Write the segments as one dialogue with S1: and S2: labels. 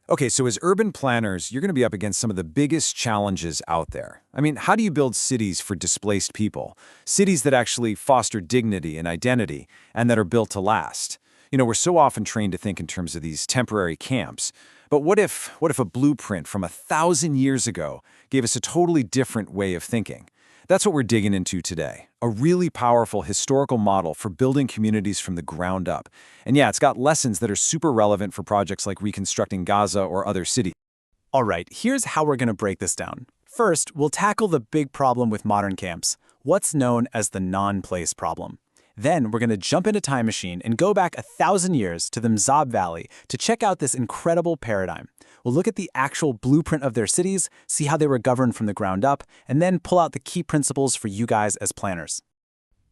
S1: Okay, so as urban planners, you're going to be up against some of the biggest challenges out there. I mean, how do you build cities for displaced people? Cities that actually foster dignity and identity, and that are built to last. We're so often trained to think in terms of these temporary camps. But what if a blueprint from 1,000 years ago gave us a totally different way of thinking? That's what we're digging into today. A really powerful historical model for building communities from the ground up. And yeah, it's got lessons that are super relevant for projects like reconstructing Gaza or other cities.
S2: All right, here's how we're going to break this down. First, we'll tackle the big problem with modern camps, what's known as the non-place problem. Then we're going to jump into time machine and go back 1,000 years to the Mzab Valley to check out this incredible paradigm. We'll look at the actual blueprint of their cities, see how they were governed from the ground up, and then pull out the key principles for you guys as planners.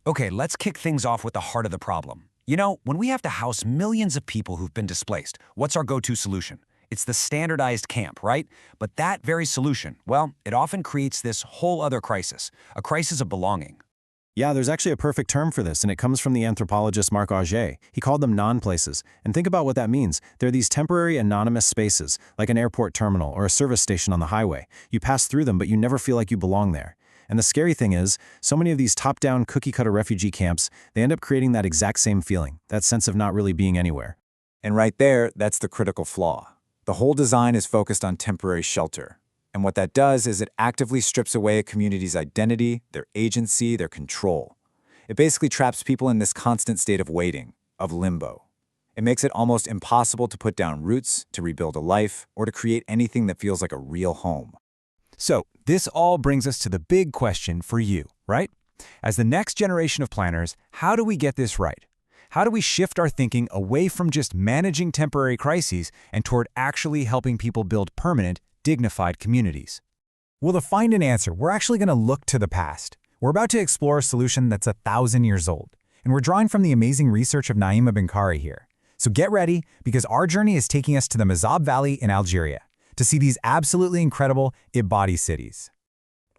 S3: Okay, let's kick things off with the heart of the problem. When we have to house millions of people who've been displaced, what's our go-to solution? It's the standardized camp, right? But that very solution, well, it often creates this whole other crisis, a crisis of belonging.
S4: Yeah, there's actually a perfect term for this, and it comes from the anthropologist Marc Augé. He called them non-places. And think about what that means. They're these temporary anonymous spaces, like an airport terminal or a service station on the highway. You pass through them, but you never feel like you belong there. And the scary thing is, so many of these top-down cookie-cutter refugee camps, they end up creating that exact same feeling, that sense of not really being anywhere.
S1: And right there, that's the critical flaw. The whole design is focused on temporary shelter. And what that does is it actively strips away a community's identity, their agency, their control. It basically traps people in this constant state of waiting, of limbo. It makes it almost impossible to put down roots, to rebuild a life, or to create anything that feels like a real home.
S5: So, this all brings us to the big question for you, right? As the next generation of planners, how do we get this right? How do we shift our thinking away from just managing temporary crises and toward actually helping people build permanent, dignified communities?
S6: Well, to find an answer, we're actually going to look to the past. We're about to explore a solution that's 1,000 years old, and we're drawing from the amazing research of Dr.Benkari here. So get ready, because our journey is taking us to the Mzab Valley in Algeria to see these absolutely incredible Ibadi cities.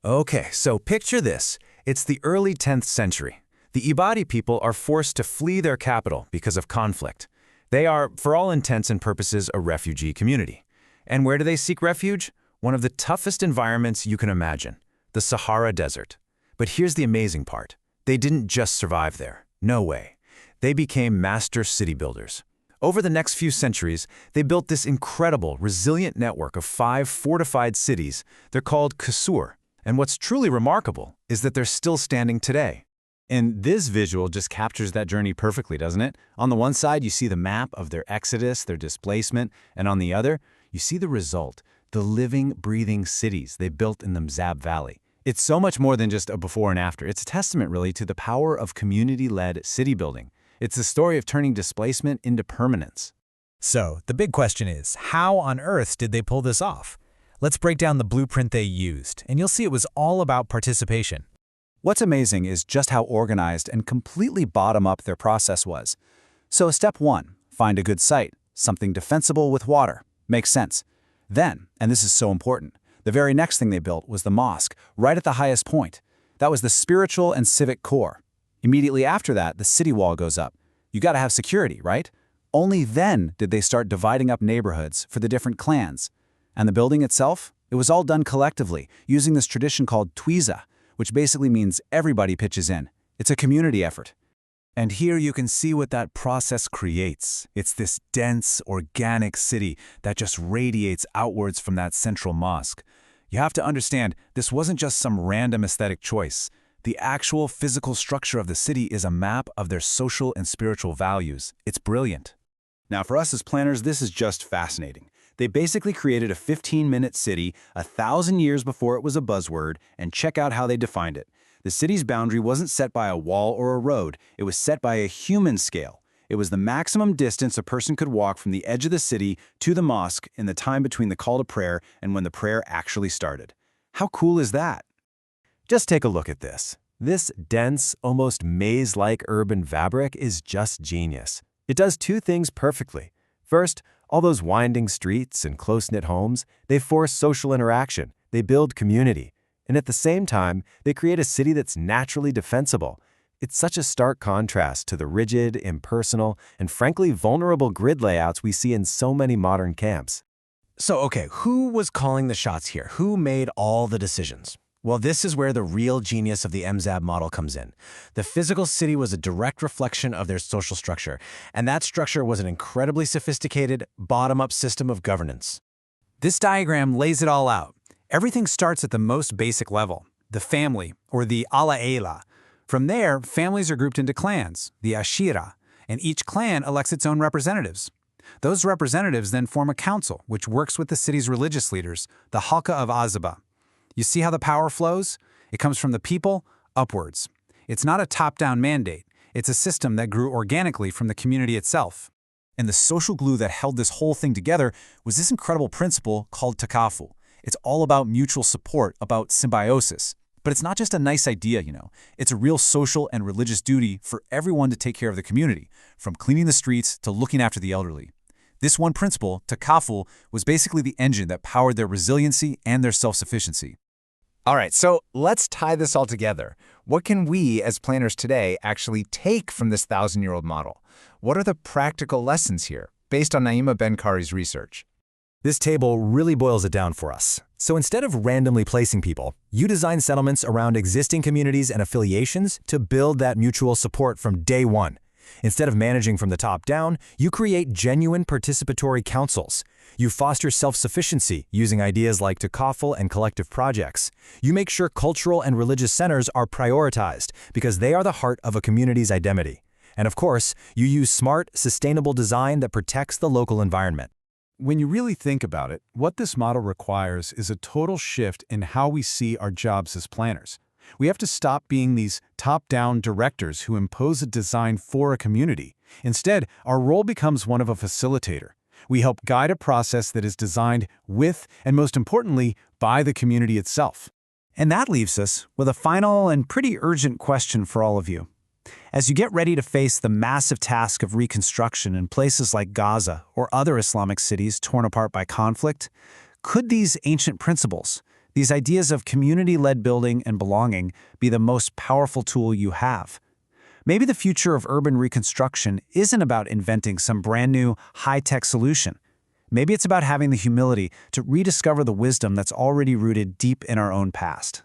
S4: Okay, so picture this. It's the early 10th century. The Ibadi people are forced to flee their capital because of conflict. They are, for all intents and purposes, a refugee community. And where do they seek refuge? One of the toughest environments you can imagine, the Sahara Desert. But here's the amazing part. They didn't just survive there. No way. They became master city builders. Over the next few centuries, they built this incredible, resilient network of 5 fortified cities. They're called Ksour. And what's truly remarkable is that they're still standing today.
S2: And this visual just captures that journey perfectly, doesn't it? On the one side, you see the map of their exodus, their displacement, and on the other, you see the result, the living, breathing cities they built in the Mzab Valley. It's so much more than just a before and after. It's a testament, really, to the power of community-led city building. It's the story of turning displacement into permanence.
S6: So, the big question is, how on earth did they pull this off? Let's break down the blueprint they used, and you'll see it was all about participation.
S1: What's amazing is just how organized and completely bottom-up their process was. So step 1, find a good site, something defensible with water. Makes sense. Then, and this is so important, the very next thing they built was the mosque, right at the highest point. That was the spiritual and civic core. Immediately after that, the city wall goes up. You gotta have security, right? Only then did they start dividing up neighborhoods for the different clans. And the building itself? It was all done collectively, using this tradition called twiza, which basically means everybody pitches in. It's a community effort.
S5: And here you can see what that process creates. It's this dense, organic city that just radiates outwards from that central mosque. You have to understand, this wasn't just some random aesthetic choice. The actual physical structure of the city is a map of their social and spiritual values. It's brilliant.
S1: Now, for us as planners, this is just fascinating. They basically created a 15-minute city 1,000 years before it was a buzzword, and check out how they defined it. The city's boundary wasn't set by a wall or a road. It was set by a human scale. It was the maximum distance a person could walk from the edge of the city to the mosque in the time between the call to prayer and when the prayer actually started. How cool is that?
S4: Just take a look at this. This dense, almost maze-like urban fabric is just genius. It does 2 things perfectly. First, all those winding streets and close-knit homes, they force social interaction. They build community. And at the same time, they create a city that's naturally defensible. It's such a stark contrast to the rigid, impersonal, and frankly vulnerable grid layouts we see in so many modern camps. So, okay, who was calling the shots here? Who made all the decisions? Well, this is where the real genius of the Mzab model comes in. The physical city was a direct reflection of their social structure, and that structure was an incredibly sophisticated, bottom-up system of governance.
S2: This diagram lays it all out. Everything starts at the most basic level, the family, or the ala-ela. From there, families are grouped into clans, the ashira, and each clan elects its own representatives. Those representatives then form a council, which works with the city's religious leaders, the halqa of Azaba. You see how the power flows? It comes from the people upwards. It's not a top-down mandate. It's a system that grew organically from the community itself.
S6: And the social glue that held this whole thing together was this incredible principle called takaful. It's all about mutual support, about symbiosis. But it's not just a nice idea, It's a real social and religious duty for everyone to take care of the community, from cleaning the streets to looking after the elderly. This one principle, takaful, was basically the engine that powered their resiliency and their self-sufficiency.
S5: All right, so let's tie this all together. What can we, as planners today, actually take from this 1,000-year-old model? What are the practical lessons here, based on Naima Benkari's research?
S4: This table really boils it down for us. So instead of randomly placing people, you design settlements around existing communities and affiliations to build that mutual support from day one. Instead of managing from the top down, you create genuine participatory councils. You foster self-sufficiency using ideas like takaful and collective projects. You make sure cultural and religious centers are prioritized because they are the heart of a community's identity. And of course, you use smart, sustainable design that protects the local environment.
S7: When you really think about it, what this model requires is a total shift in how we see our jobs as planners. We have to stop being these top-down directors who impose a design for a community. Instead, our role becomes one of a facilitator. We help guide a process that is designed with, and most importantly, by the community itself.
S2: And that leaves us with a final and pretty urgent question for all of you. As you get ready to face the massive task of reconstruction in places like Gaza or other Islamic cities torn apart by conflict, could these ancient principles, these ideas of community-led building and belonging, be the most powerful tool you have? Maybe the future of urban reconstruction isn't about inventing some brand new, high-tech solution. Maybe it's about having the humility to rediscover the wisdom that's already rooted deep in our own past.